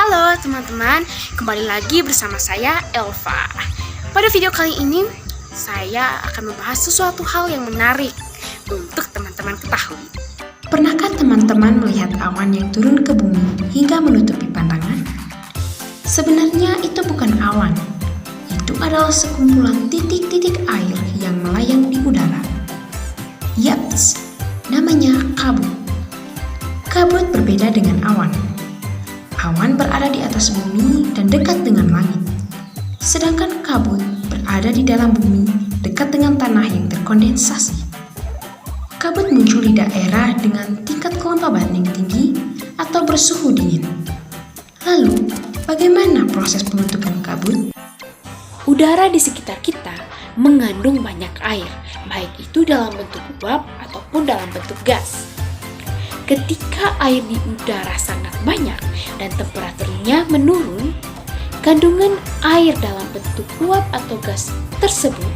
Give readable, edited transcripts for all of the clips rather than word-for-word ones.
Halo teman-teman, kembali lagi bersama saya Elva. Pada video kali ini, saya akan membahas sesuatu hal yang menarik untuk teman-teman ketahui. Pernahkah teman-teman melihat awan yang turun ke bumi hingga menutupi pandangan? Sebenarnya itu bukan awan, itu adalah sekumpulan titik-titik air yang melayang di udara. Yaps, namanya kabut. Kabut berbeda dengan awan. Awan berada di atas bumi dan dekat dengan langit. Sedangkan kabut berada di dalam bumi dekat dengan tanah yang terkondensasi. Kabut muncul di daerah dengan tingkat kelembaban yang tinggi atau bersuhu dingin. Lalu, bagaimana proses pembentukan kabut? Udara di sekitar kita mengandung banyak air, baik itu dalam bentuk uap ataupun dalam bentuk gas. Ketika air di udara sangat banyak dan temperaturnya menurun, kandungan air dalam bentuk uap atau gas tersebut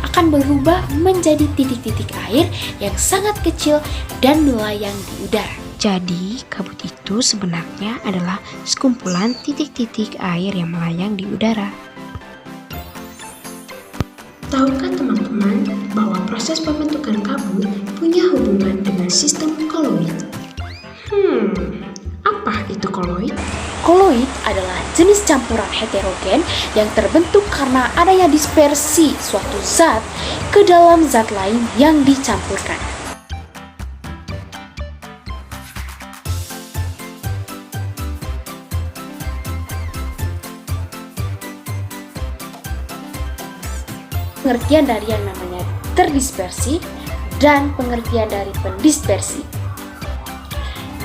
akan berubah menjadi titik-titik air yang sangat kecil dan melayang di udara. Jadi, kabut itu sebenarnya adalah sekumpulan titik-titik air yang melayang di udara. Tahukah teman-teman bahwa proses pembentukan kabut punya hubungan dengan sistem koloid? Apa itu koloid? Koloid adalah jenis campuran heterogen yang terbentuk karena adanya dispersi suatu zat ke dalam zat lain yang dicampurkan. Pengertian dari yang namanya terdispersi dan pengertian dari pendispersi.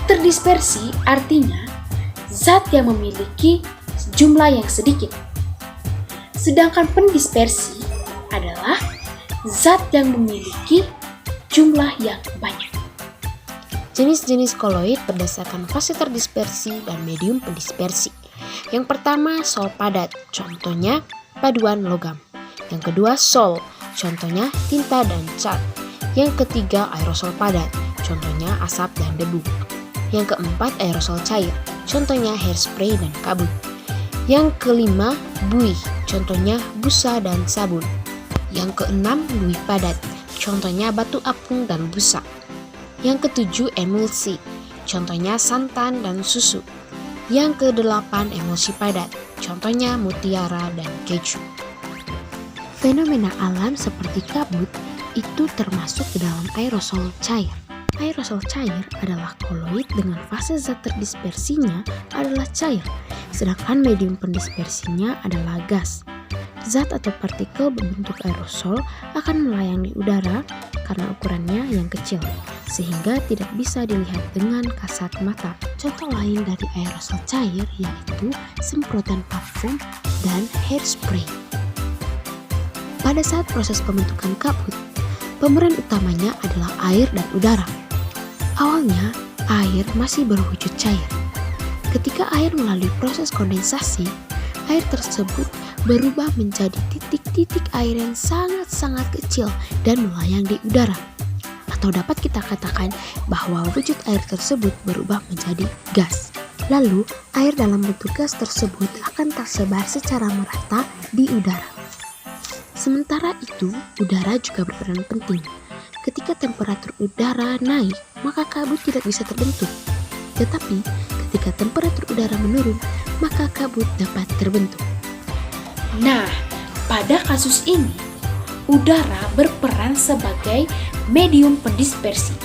Terdispersi artinya zat yang memiliki jumlah yang sedikit. Sedangkan pendispersi adalah zat yang memiliki jumlah yang banyak. Jenis-jenis koloid berdasarkan fase terdispersi dan medium pendispersi. Yang pertama, sol padat, contohnya paduan logam. Yang kedua, sol, contohnya tinta dan cat. Yang ketiga, aerosol padat, contohnya asap dan debu. Yang keempat, aerosol cair, contohnya hairspray dan kabut. Yang kelima, buih, contohnya busa dan sabun. Yang keenam, buih padat, contohnya batu apung dan busa. Yang ketujuh, emulsi, contohnya santan dan susu. Yang kedelapan, emulsi padat, contohnya mutiara dan keju. Fenomena alam seperti kabut itu termasuk ke dalam aerosol cair. Aerosol cair adalah koloid dengan fase zat terdispersinya adalah cair, sedangkan medium pendispersinya adalah gas. Zat atau partikel berbentuk aerosol akan melayang di udara karena ukurannya yang kecil, sehingga tidak bisa dilihat dengan kasat mata. Contoh lain dari aerosol cair yaitu semprotan parfum dan hairspray. Pada saat proses pembentukan kabut, pemeran utamanya adalah air dan udara. Awalnya, air masih berwujud cair. Ketika air melalui proses kondensasi, air tersebut berubah menjadi titik-titik air yang sangat-sangat kecil dan melayang di udara. Atau dapat kita katakan bahwa wujud air tersebut berubah menjadi gas. Lalu, air dalam bentuk gas tersebut akan tersebar secara merata di udara. Sementara itu, udara juga berperan penting. Ketika temperatur udara naik, maka kabut tidak bisa terbentuk. Tetapi, ketika temperatur udara menurun, maka kabut dapat terbentuk. Nah, pada kasus ini, udara berperan sebagai medium pendispersi,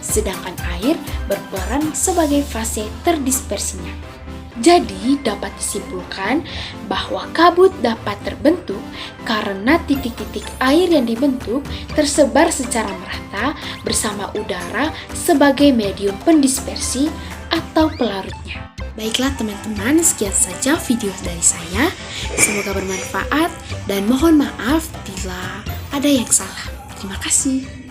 sedangkan air berperan sebagai fase terdispersinya. Jadi, dapat disimpulkan bahwa kabut dapat terbentuk karena titik-titik air yang dibentuk tersebar secara merata bersama udara sebagai medium pendispersi atau pelarutnya. Baiklah teman-teman, sekian saja video dari saya. Semoga bermanfaat dan mohon maaf bila ada yang salah. Terima kasih.